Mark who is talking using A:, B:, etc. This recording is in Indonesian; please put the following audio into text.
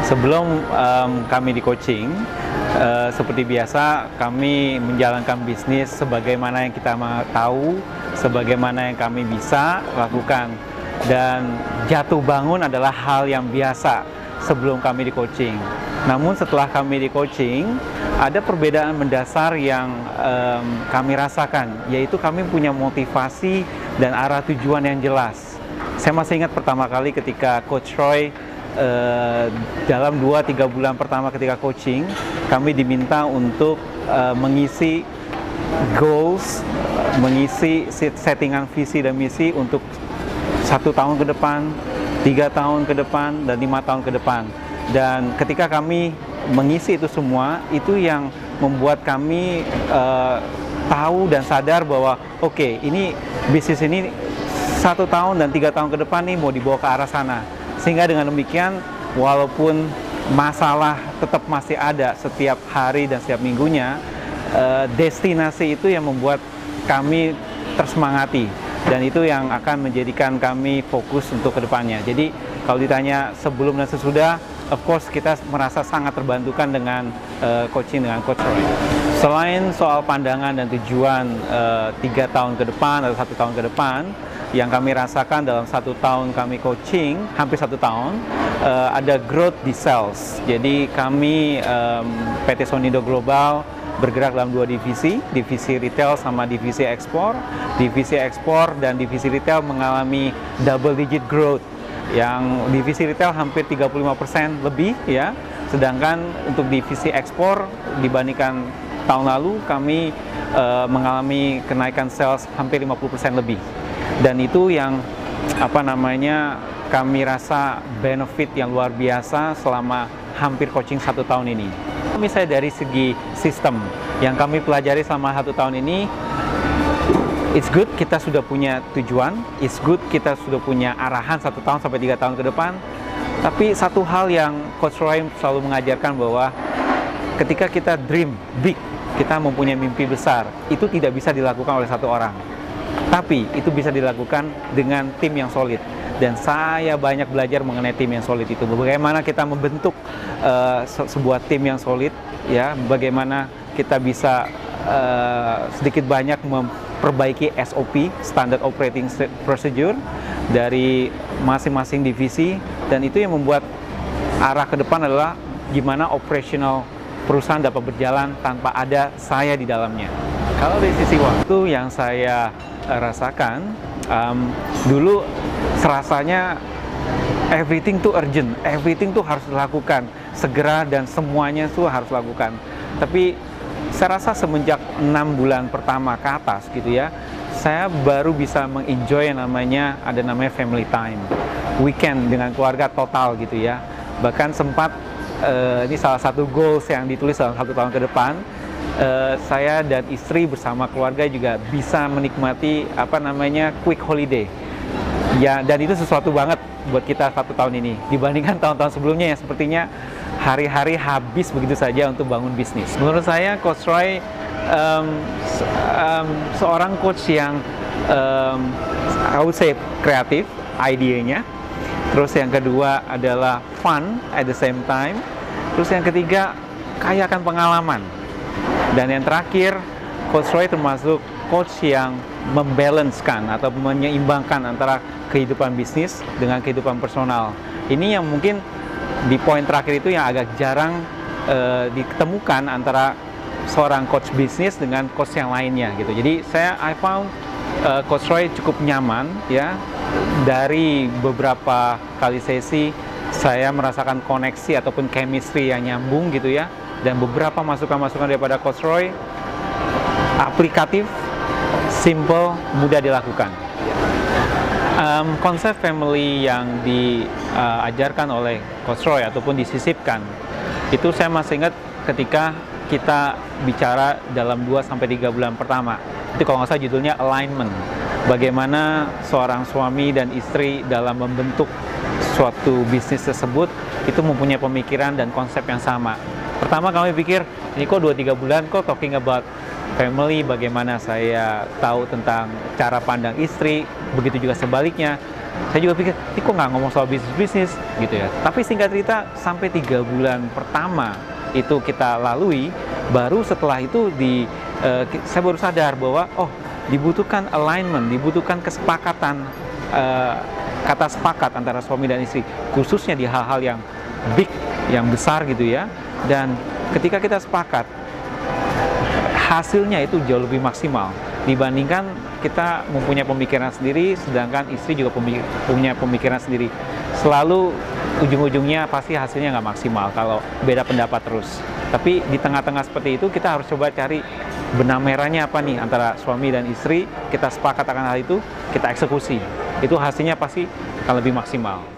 A: Sebelum kami di coaching, seperti biasa kami menjalankan bisnis sebagaimana yang kita tahu, sebagaimana yang kami bisa lakukan. Dan jatuh bangun adalah hal yang biasa sebelum kami di coaching. Namun setelah kami di coaching, ada perbedaan mendasar yang kami rasakan, yaitu kami punya motivasi dan arah tujuan yang jelas. Saya masih ingat pertama kali ketika Coach Roy dalam 2-3 bulan pertama ketika coaching, kami diminta untuk mengisi goals, mengisi settingan visi dan misi untuk 1 tahun ke depan, 3 tahun ke depan, dan 5 tahun ke depan. Dan ketika kami mengisi itu semua, itu yang membuat kami tahu dan sadar bahwa oke, ini bisnis ini 1 tahun dan 3 tahun ke depan nih mau dibawa ke arah sana. Sehingga dengan demikian, walaupun masalah tetap masih ada setiap hari dan setiap minggunya, destinasi itu yang membuat kami tersemangati. Dan itu yang akan menjadikan kami fokus untuk kedepannya. Jadi kalau ditanya sebelum dan sesudah, of course kita merasa sangat terbantukan dengan coaching dengan Coach Roy. Selain soal pandangan dan tujuan 3 tahun ke depan atau 1 tahun ke depan, yang kami rasakan dalam 1 tahun kami coaching, hampir 1 tahun, ada growth di sales. Jadi kami PT Sonindo Global bergerak dalam 2 divisi, divisi retail sama divisi ekspor. Divisi ekspor dan divisi retail mengalami double digit growth. Yang divisi retail hampir 35% lebih ya. Sedangkan untuk divisi ekspor dibandingkan tahun lalu kami mengalami kenaikan sales hampir 50% lebih. Dan itu yang kami rasa benefit yang luar biasa selama hampir coaching 1 tahun ini. Misalnya dari segi sistem yang kami pelajari selama 1 tahun ini, it's good kita sudah punya tujuan, it's good kita sudah punya arahan 1 tahun sampai 3 tahun ke depan. Tapi satu hal yang Coach Roy selalu mengajarkan bahwa ketika kita dream big, kita mempunyai mimpi besar, itu tidak bisa dilakukan oleh 1 orang. Tapi itu bisa dilakukan dengan tim yang solid. Dan saya banyak belajar mengenai tim yang solid itu. Bagaimana kita membentuk sebuah tim yang solid, ya. Bagaimana kita bisa sedikit banyak memperbaiki SOP, Standard Operating Procedure, dari masing-masing divisi. Dan itu yang membuat arah ke depan adalah gimana operational perusahaan dapat berjalan tanpa ada saya di dalamnya. Kalau dari sisi waktu yang saya rasakan, dulu serasanya everything tuh urgent, everything tuh harus dilakukan segera dan semuanya tuh harus dilakukan. Tapi saya rasa semenjak 6 bulan pertama ke atas gitu ya, saya baru bisa mengenjoy yang namanya family time, weekend dengan keluarga total gitu ya. Bahkan sempat ini salah satu goals yang ditulis dalam 1 tahun ke depan, saya dan istri bersama keluarga juga bisa menikmati quick holiday ya, dan itu sesuatu banget buat kita 1 tahun ini dibandingkan tahun-tahun sebelumnya yang sepertinya hari-hari habis begitu saja untuk bangun bisnis. Menurut saya Coach Roy seorang coach yang I would say kreatif idenya, terus yang kedua adalah fun at the same time, terus yang ketiga kaya akan pengalaman. Dan yang terakhir, Coach Roy termasuk coach yang membalancekan atau menyeimbangkan antara kehidupan bisnis dengan kehidupan personal. Ini yang mungkin di poin terakhir itu yang agak jarang ditemukan antara seorang coach bisnis dengan coach yang lainnya gitu. Jadi I found Coach Roy cukup nyaman ya. Dari beberapa kali sesi saya merasakan koneksi ataupun chemistry yang nyambung gitu ya. Dan beberapa masukan-masukan daripada Coach Roy aplikatif, simple, mudah dilakukan. Konsep family yang diajarkan oleh Coach Roy ataupun disisipkan, itu saya masih ingat ketika kita bicara dalam 2-3 bulan pertama. Itu kalau nggak salah judulnya alignment. Bagaimana seorang suami dan istri dalam membentuk suatu bisnis tersebut itu mempunyai pemikiran dan konsep yang sama. Pertama kami pikir, ini kok 2-3 bulan kok talking about family, bagaimana saya tahu tentang cara pandang istri, begitu juga sebaliknya. Saya juga pikir, ini kok nggak ngomong soal bisnis gitu ya. Tapi singkat cerita, sampai 3 bulan pertama itu kita lalui, baru setelah itu saya baru sadar bahwa dibutuhkan alignment, dibutuhkan kesepakatan, kata sepakat antara suami dan istri, khususnya di hal-hal yang big, yang besar gitu ya. Dan ketika kita sepakat, hasilnya itu jauh lebih maksimal dibandingkan kita mempunyai pemikiran sendiri, sedangkan istri juga punya pemikiran sendiri. Selalu ujung-ujungnya pasti hasilnya nggak maksimal kalau beda pendapat terus. Tapi di tengah-tengah seperti itu kita harus coba cari benang merahnya apa nih antara suami dan istri. Kita sepakat akan hal itu, kita eksekusi. Itu hasilnya pasti akan lebih maksimal.